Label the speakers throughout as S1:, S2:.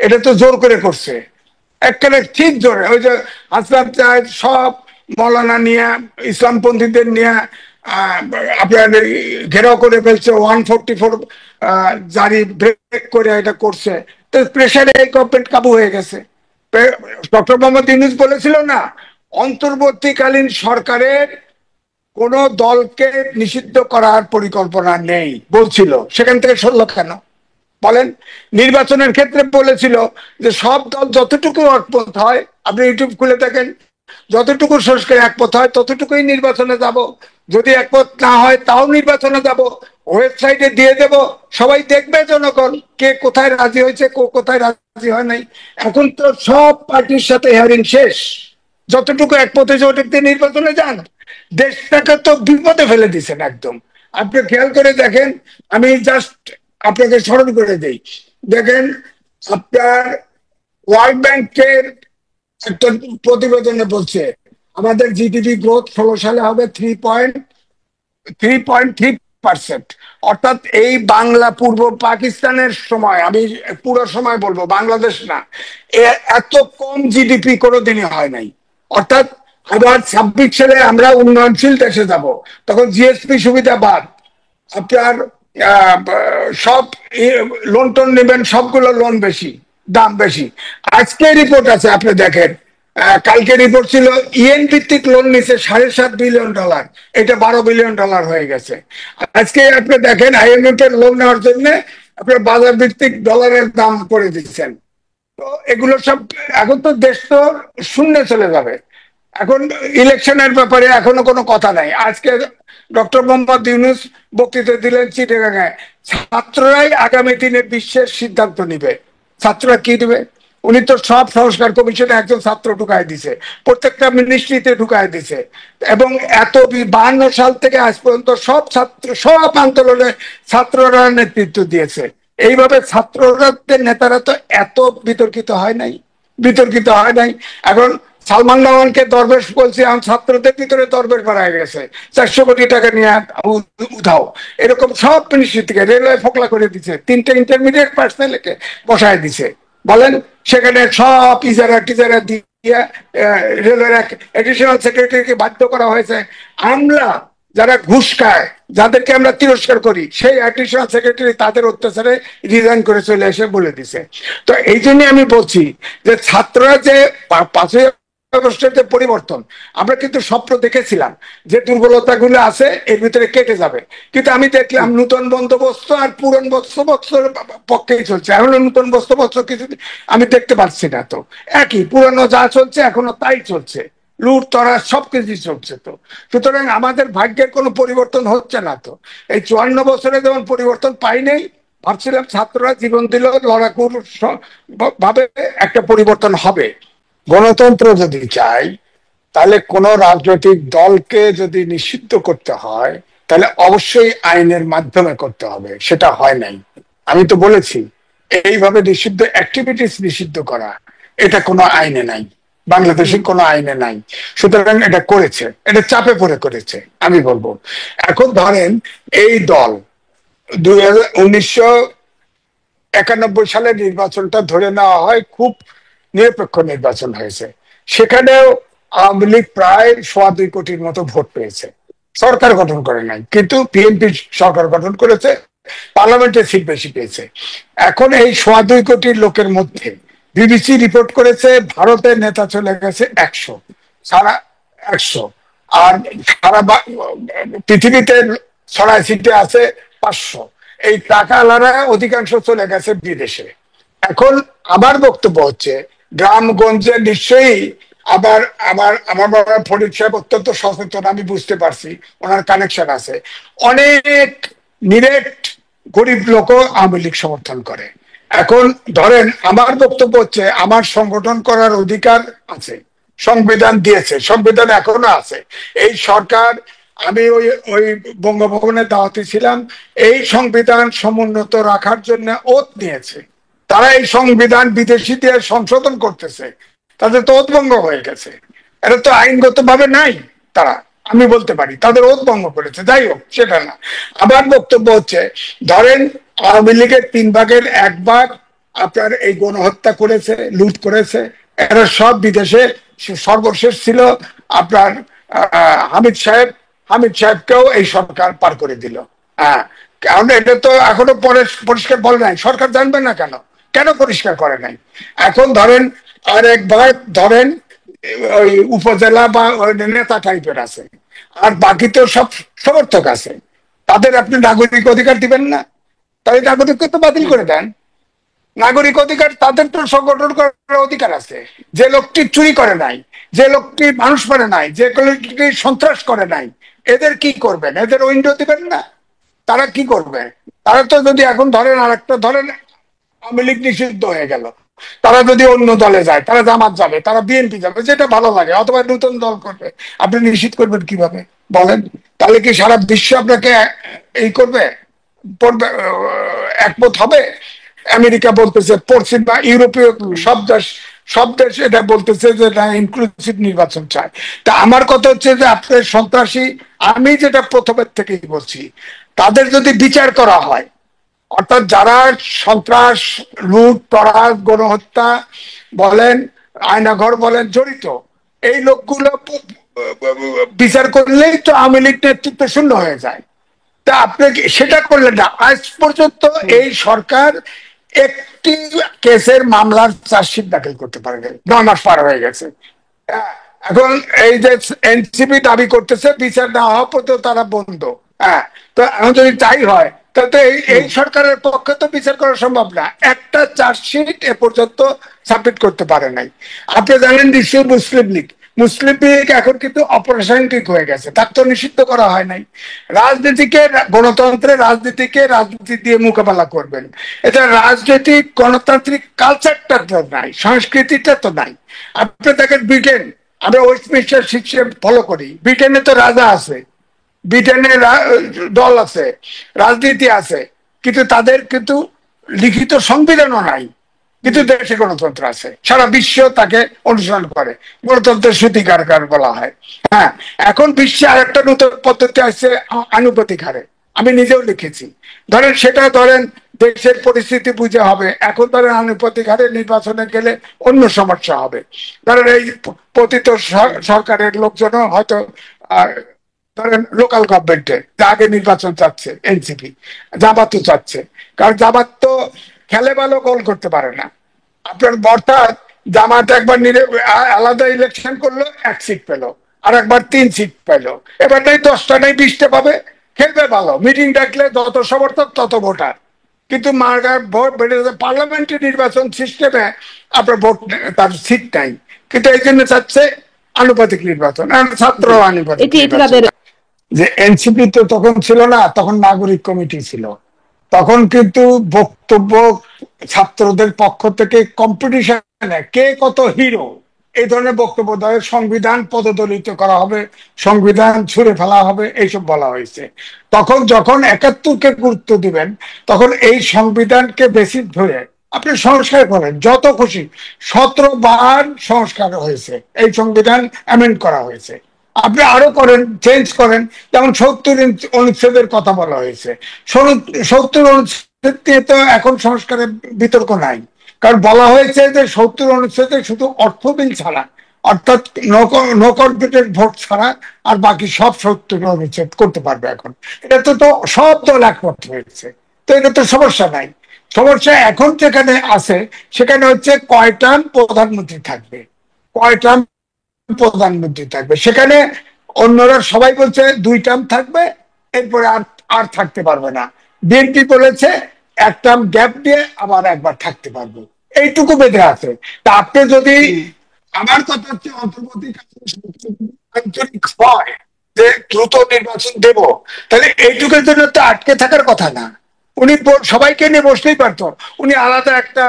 S1: এটা তো জোর করে করছে, একেবারে ঠিক জোরে। ওই যে হাসনাত সাহেব সব মৌলানা নিয়ে, ইসলামপন্থীদের নিয়ে আপনার ঘেরাও করে ফেলছে, 144 জারি ব্রেক করে এটা করছে। তো প্রেশারে এই গভর্নমেন্ট কাবু হয়ে গেছে। ডক্টর মোহাম্মদ ইউনূস বলেছিল না, অন্তর্বর্তীকালীন সরকারের কোন দলকে নিষিদ্ধ করার পরিকল্পনা নেই বলছিল, সেখান থেকে সরল কেন বলেন? নির্বাচনের ক্ষেত্রে বলেছিল যে সব দল যতটুকু একমত হয়, আপনি ইউটিউব খুলে দেখেন, যতটুকু সংস্কার একমত হয় ততটুকুই নির্বাচনে যাব, যদি একমত না হয় তাও নির্বাচনে যাব, ওয়েবসাইটে দিয়ে দেব, সবাই দেখবে, জনগণ কে কোথায় রাজি হয়েছে, কোথায় রাজি হয় নাই। এখন তো সব পার্টির সাথে হিয়ারিং শেষ, যতটুকু একমত হয়েছে ওটাতে নির্বাচনে যান। দেশটাকে তো বিপদে ফেলে দিচ্ছেন একদম। আপনি খেয়াল করে দেখেন, আমি জাস্ট আপনাকে স্মরণ করে দেই, দেখেন আপনার ওয়ার্ল্ড ব্যাংকের একটা প্রতিবেদনে বলছে আমাদের জিডিপি গ্রোথ 16 সালে হবে 3.3%। অর্থাৎ এই বাংলা পূর্ব পাকিস্তানের সময়, আমি পুরো সময় বলবো, বাংলাদেশ না, এত কম জিডিপি কোনোদিনই হয় নাই। অর্থাৎ আবার 26 সালে আমরা উন্নয়নশীল দেশে যাব, তখন জিএসপি সুবিধা বাদ, আপনার সব লোন টোন নেবেন, সবগুলো লোন বেশি, দাম বেশি। আজকে রিপোর্ট আছে, আপনি দেখেন, কালকে রিপোর্ট ছিল ইএন ভিত্তিক লোন নিচ্ছে $7.5 বিলিয়ন, এটা $12 বিলিয়ন হয়ে গেছে। আজকে আপনি দেখেন আইএমএফ এর লোন নেওয়ার জন্য আপনার বাজার ভিত্তিক ডলারের দাম করে দিচ্ছেন। তো এগুলো সব, এখন তো দেশ তো শূন্যে চলে যাবে। এখন ইলেকশনের ব্যাপারে এখনো কোনো কথা নাই। আজকে ডক্টর মোহাম্মদ ইউনূস বক্তৃতা দিলেন চিটাগাঙে, ছাত্ররাই আগামী দিনে বিশ্বের সিদ্ধান্ত নিবে। ছাত্ররা কি দিবে? উনি তো সব সংস্কার কমিশনে একজন ছাত্র ঢুকায় দিছে, প্রত্যেকটা মিনিস্ট্রিতে ঢুকায় দিছে, এবং এত 52 সাল থেকে আজ পর্যন্ত সব ছাত্র, সব আন্দোলনে ছাত্ররা নেতৃত্ব দিয়েছে। এইভাবে ছাত্রদের নেতারা তো এত বিতর্কিত হয় নাই, বিতর্কিত হয় নাই। এখন সালমান রহমানকে দরবেশ বলছে, এখন ছাত্রদের ভিতরে দরবেশ বাড়ায় গেছে, 400 কোটি টাকা নিয়ে উধাও, এরকম সব মিনিস্ট্রি থেকে। রেলওয়ে ফোকলা করে দিচ্ছে, 3টে ইন্টারমিডিয়েট পার্সোনালকে বসায় দিছে, বলেন সেখানে সব ইজারা টিজারা দিয়ে রেলওয়ের এডিশনাল সেক্রেটারিকে বাধ্য করা হয়েছে। আমরা যারা ঘুষ খায়, যাদেরকে আমরা তিরস্কার করি, সেই অ্যাডিশনাল সেক্রেটারি তাদের অত্যাচারে রিজাইন করে চলে এসে বলে দিছে। তো এই জন্য আমি বলছি যে ছাত্ররা যে 5ই আগস্টের যে পরিবর্তন, আমরা কিন্তু স্বপ্ন দেখেছিলাম যে দুর্বলতাগুলো আছে এর ভিতরে কেটে যাবে, কিন্তু আমি দেখলাম নূতন বন্দোবস্ত আর পুরন বন্দোবস্তের পক্ষেই চলছে। এখনো নূতন বন্দোবস্ত কিছু আমি দেখতে পাচ্ছি না, তো একই পুরনো যা চলছে এখনো তাই চলছে, লুট তরা সবকিছু চলছে। তো সুতরাং আমাদের ভাগ্যের কোনো পরিবর্তন হচ্ছে না। তো এই 54 বছরে যেমন পরিবর্তন পাই নাই, ভাবছিলাম ছাত্ররা জীবন দিল, লড়াকুর ভাবে একটা পরিবর্তন হবে। গণতন্ত্র যদি চাই, তাহলে কোন রাজনৈতিক দলকে যদি নিষিদ্ধ করতে হয়, তাহলে অবশ্যই আইনের মাধ্যমে করতে হবে, সেটা হয় নাই। আমি তো বলেছি এইভাবে নিষিদ্ধ অ্যাক্টিভিটিস নিষিদ্ধ করা, এটা কোনো আইনে নাই, বাংলাদেশে কোনো আইনে নাই। সুতরাং এটা করেছে, এটা চাপে পড়ে করেছে আমি বলবো। এখন ধরেন এই দল 1991 সালের নির্বাচনটা ধরে নেওয়া হয়, খুব নিরপেক্ষ নির্বাচন হয়েছে, সেখানেও আওয়ামী লীগ প্রায় 2.25 কোটির মতো ভোট পেয়েছে, সরকার গঠন করে নাই, কিন্তু বিএনপি সরকার গঠন করেছে, পার্লামেন্টের সিট বেশি পেয়েছে। এখন এই 2.25 কোটির লোকের মধ্যে বিবিসি রিপোর্ট করেছে ভারতের নেতা চলে গেছে 100, সারা 100, আর সারা পৃথিবীতে 6 সিটে আছে 500। এই টাকাওয়ালারা অধিকাংশ চলে গেছে বিদেশে। এখন আমার বক্তব্য হচ্ছে, গ্রামগঞ্জে নিশ্চয়ই আবার আমার বাবা ফরিদ সাহেব অত্যন্ত সচেতন, আমি বুঝতে পারছি, ওনার কানেকশন আছে, অনেক নিরেট গরিব লোকও আওয়ামী লীগ সমর্থন করে। এখন ধরেন আমার বক্তব্য হচ্ছে, আমার সংগঠন করার অধিকার আছে, সংবিধান দিয়েছে, সংবিধান এখনো আছে। এই সরকার, আমি ওই বঙ্গভবনে দাওয়াতে ছিলাম, এই সংবিধান সমুন্নত রাখার জন্য ওত নিয়েছে। তারা এই সংবিধান বিদেশিদের সংশোধন করতেছে, তাদের তো ওত ভঙ্গ হয়ে গেছে, এটা তো আইনগত ভাবে নাই। তারা, আমি বলতে পারি তাদের ওত ভঙ্গ করেছে, যাই হোক সেটা না। আমার বক্তব্য হচ্ছে, ধরেন আওয়ামী লীগের 3 ভাগের 1 ভাগ আপনার এই গণহত্যা করেছে, লুট করেছে, এরা সব বিদেশে। সর্বশেষ ছিল আপনার হামিদ সাহেব, হামিদ সাহেবকেও এই সরকার পার করে দিল। হ্যাঁ, কারণ এটা তো এখনো পরে পরিষ্কার বলে নাই, সরকার জানবে না কেন, কেন পরিষ্কার করে নাই। এখন ধরেন আর একবার ধরেন ওই উপজেলা বা নেতা টাইপের আছে, আর বাকি তো সব সমর্থক আছে, তাদের আপনি নাগরিক অধিকার দিবেন না? তাহলে নাগরিকত্ব বাতিল করে দেন। নাগরিক অধিকার, তাদের তো সংগঠন করার অধিকার আছে। যে লোকটি চুরি করে নাই, যে লোকটি মানুষ মারে নাই, যে লোকটি সন্ত্রাস করে নাই, এদের কি করবেন? এদের উইন্ডো দিবেন না? তারা কি করবে? তারা তো যদি এখন ধরেন আর একটা ধরেন আওয়ামী লীগ নিষিদ্ধ হয়ে গেল, তারা যদি অন্য দলে যায়, তারা জামাত যাবে, তারা বিএনপি যাবে, যেটা ভালো লাগে, অথবা নতুন দল করবে, আপনি নিষিদ্ধ করবেন কিভাবে বলেন? তাহলে কি সারা বিশ্ব আপনাকে এই করবে, পড়বে, একমত হবে? আমেরিকা বলতেছে, পশ্চিমা ইউরোপীয় সব দেশ এটা বলতেছে যে না, ইনক্লুসিভ নির্বাচন চায়। তা আমার কথা হচ্ছে যে আপনার সন্ত্রাসী, আমি যেটা প্রথমের থেকেই বলছি, তাদের যদি বিচার করা হয়, অর্থাৎ যারা সন্ত্রাস, লুট তরাজ, গণহত্যা বলেন, আয়নাঘর বলেন জড়িত, এই লোকগুলো বিচার করলেই তো আওয়ামী লীগ নেতৃত্ব শূন্য হয়ে যায়। তা আপনি সেটা করলেন না। আজ পর্যন্ত এই সরকার একটি কেসের মামলার চার্জশিট দাখিল করতে পারেনি, 9 মাস পার হয়ে গেছে। এখন এই যে এনসিপি দাবি করতেছে বিচার না হওয়া পর্যন্ত তারা বন্ধ। হ্যাঁ, তো এখন যদি তাই হয়, তাহলে এই সরকারের পক্ষে তো বিচার করা সম্ভব না। একটা চার্জশিট এ পর্যন্ত সাবমিট করতে পারে নাই। আপনি জানেন নিশ্চয়ই মুসলিম লীগ এখন কিন্তু অপ্রাসঙ্গিক হয়ে গেছে, তার তো নিষিদ্ধ করা হয় নাই। রাজনীতিকে, গণতন্ত্রের রাজনীতিকে রাজনীতি দিয়ে মোকাবেলা করবেন, এটা রাজনৈতিক গণতান্ত্রিক কালচারটা তো নাই, সংস্কৃতিটা তো নাই। আপনি দেখেন ব্রিটেন, আমরা ওয়েস্টমিনস্টার সিস্টেম ফলো করি, ব্রিটেনে তো রাজা আছে, ব্রিটেনে দল আছে, রাজনীতি আছে, কিন্তু তাদের কিন্তু লিখিত সংবিধানও নাই, কিন্তু দেশে গণতন্ত্র আছে, সারা বিশ্ব তাকে অনুসরণ করে, গণতন্ত্রের সূতিকারকার বলা হয়। হ্যাঁ, এখন বিশ্বে আরেকটা নতুন পদ্ধতি আছে, আনুপাতিক হারে। আমি নিজেও লিখেছি, ধরেন সেটা ধরেন দেশের পরিস্থিতি বুঝে হবে। এখন ধরেন আনুপাতিক হারে নির্বাচনে গেলে অন্য সমস্যা হবে। ধরেন এই পতিত সরকারের লোকজনও হয়তো ধরেন লোকাল গভর্নমেন্টে আগে নির্বাচন চাচ্ছে এনসিপি, জামাতও চাচ্ছে, কারণ জামাত তো খেলে ভালো, গোল করতে পারে না। আপনার অর্থাৎ জামাত একবার আলাদা ইলেকশন করলো, 1 সিট পেলো, আর একবার 3 সিট পেলো, এবার নেই 10টা নেই 20টা পাবে, খেলবে ভালো, মিটিং ডাকলে যত সমর্থক তত ভোটার। কিন্তু মার্গার ভোট বেড়ে যাচ্ছে, পার্লামেন্টারি নির্বাচন সিস্টেমে আপনার ভোট, তার সিট নাই, কিন্তু এই জন্য চাচ্ছে আনুপাতিক নির্বাচন, ছাত্র আনুপাতিক নির্বাচন। যে এনসিপি তো তখন ছিল না, তখন নাগরিক কমিটি ছিল, তখন কিন্তু বক্তব্য ছাত্রদের পক্ষ থেকে কম্পিটিশনে কে কত হিরো এই ধরনের বক্তব্য দেয়, সংবিধান পদদলিত করা হবে, সংবিধান ছুঁড়ে ফেলা হবে, এইসব বলা হয়েছে। তখন যখন 71-কে গুরুত্ব দিবেন, তখন এই সংবিধানকে বেশি ধরে আপনি সংস্কার করেন, যত খুশি 17 বার সংস্কার হয়েছে, এই সংবিধান অ্যামেন্ড করা হয়েছে, আপনি আরো করেন, চেঞ্জ করেন। যেমন 70 অনুচ্ছেদের কথা বলা হয়েছে, 70 অনুচ্ছেদ নিয়ে তো এখন সংস্কারের বিতর্ক নাই, কারণ বলা হয়েছে যে 70 অনুচ্ছেদে শুধু অর্থ বিল ছাড়া, অর্থাৎ নো কনফিডেন্স ভোট ছাড়া আর বাকি সব 70 অনুচ্ছেদ করতে পারবে এখন। এটা তো সব দল একমত হয়েছে, তো এটা তো সমস্যা নাই। সমস্যা এখন যেখানে আছে সেখানে হচ্ছে কয় টার্ম প্রধানমন্ত্রী থাকবে, কয় টার্ম প্রধানমন্ত্রী থাকবে। সেখানে অন্যরা সবাই বলছে 2 টার্ম থাকবে, এরপরে আর আর থাকতে পারবে না। বিএনপি বলেছে 1 টার্ম গ্যাপ দিয়ে আবার একবার থাকতে পারবে, এইটুকু বেঁধে আছে। তা আপনি যদি, আমার কথা হচ্ছে আন্তরিক হয় যে দ্রুত নির্বাচন দেব, তাহলে এইটুকুর জন্য তো আটকে থাকার কথা না। উনি সবাইকে নিয়ে বসতেই পারতো, উনি আলাদা একটা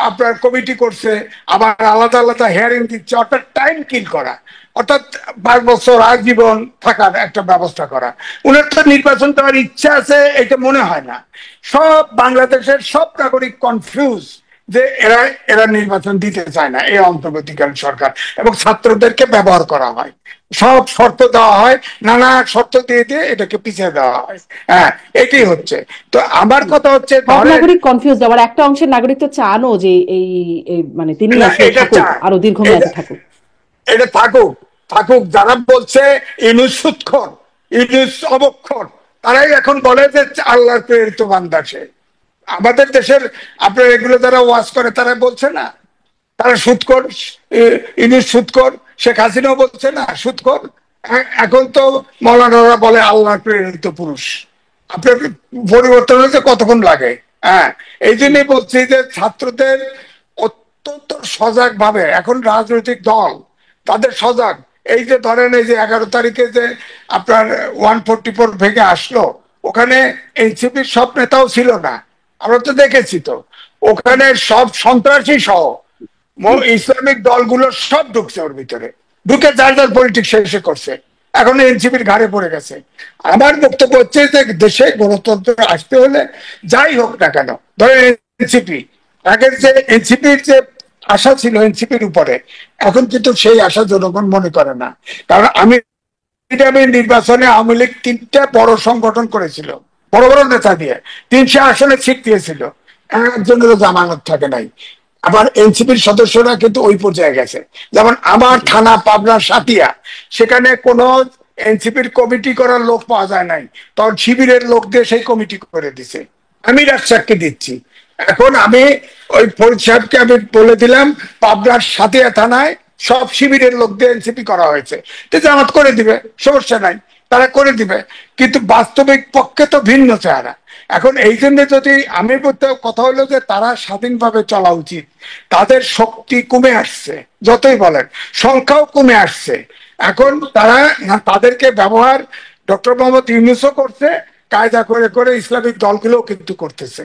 S1: আপনার কমিটি করছে, আবার আলাদা আলাদা হিয়ারিং দিচ্ছে, অর্থাৎ টাইম কিল করা, অর্থাৎ 5 বছর আজীবন থাকার একটা ব্যবস্থা করা। উনার তো নির্বাচন দেওয়ার ইচ্ছা আছে এটা মনে হয় না। সব বাংলাদেশের সব নাগরিক কনফিউজ যে এরা এরা নির্বাচন দিতে চায় না এই অন্তর্বর্তীকালীন সরকার, এবং ছাত্রদেরকে ব্যবহার করা হয়, সব শর্ত দেওয়া হয়, নানা শর্ত দিয়ে দিয়ে এটাকে পিছিয়ে দেওয়া হয়। হ্যাঁ, এটাই হচ্ছে। তো আমার কথা হচ্ছে,
S2: সব নাগরিক কনফিউজ, আবার একটা অংশের নাগরিক তো চানও যে এই মানে তিনি আসলে থাকুক, আরো দীর্ঘমেয়াদী থাকুক।
S1: এটা থাকুক, থাকুক। যারা বলছে ইউনূস সুৎখর, ইউনূস অবক্ষর, তারাই এখন বলে যে আল্লাহর প্রেরিত বান্দা সে। আমাদের দেশের আপনার এগুলো যারা ওয়াজ করে তারা বলছে না তারা সুৎখর, ইউনূস সুৎখর, শেখ হাসিনাও বলছে না সুৎখর। এখন তো মৌলানারা বলে আল্লাহর প্রেরিত পুরুষ। আপনার পরিবর্তন হতে কতক্ষণ লাগে? হ্যাঁ, এই জন্যই বলছি যে ছাত্রদের অত্যন্ত সজাগ ভাবে এখন রাজনৈতিক দল তাদের সজাগ। এই যে ধরেন এই যে 11 তারিখে যে আপনার 144 ভেঙে আসলো, ওখানে এনসিপির সব নেতাও ছিল না, আমরা তো দেখেছি। তো ওখানে সব সন্ত্রাসী সহ ইসলামিক দলগুলো সব ঢুকছে ওর ভিতরে, ঢুকে যার যার পলিটিক্স শেষে করছে, এখন এনসিপির ঘাড়ে পড়ে গেছে। আমার বক্তব্য হচ্ছে যে দেশে গণতন্ত্র আসতে হলে যাই হোক না কেন, ধরেন এনসিপি, আগের যে এনসিপির যে আশা ছিল এনসিপির উপরে, এখন কিন্তু সেই আশা জনগণ মনে করে না। কারণ আমি নির্বাচনে আওয়ামী লীগ 3টা বড় সংগঠন করেছিল, বড় বড় নেতা দিয়ে 300 আসনে সিট দিয়েছিল, একজনেরও জামানত থাকে নাই। আবার এনসিপির সদস্যরা কিন্তু ওই পর্যায়ে গেছে। যেমন আমার থানা পাবনার সাতিয়া, সেখানে কোনো এনসিপির কমিটি করার লোক পাওয়া যায় নাই, তখন শিবিরের লোক দিয়ে সেই কমিটি করে দিছে। আমি রাজসাক্ষী দিচ্ছি। এখন আমি ওই ফরিদ সাহেবকে আমি বলে দিলাম পাবনার সাতিয়া থানায় সব শিবিরের লোক দিয়ে এনসিপি করা হয়েছে, তো জামাত করে দিবে, সমস্যা নাই, তারা করে দিবে। কিন্তু বাস্তবিক পক্ষে তো ভিন্ন চেহারা। এখন এই জন্য যদি আমি বলতে, কথা হলো যে তারা স্বাধীনভাবে চলা উচিত। তাদের শক্তি কমে আসছে, যতই বলেন সংখ্যাও কমে আসছে। এখন তারা তাদেরকে ব্যবহার ডক্টর মোহাম্মদ ইউনূসও করছে, কায়দা করে করে ইসলামিক দলগুলোও কিন্তু করতেছে।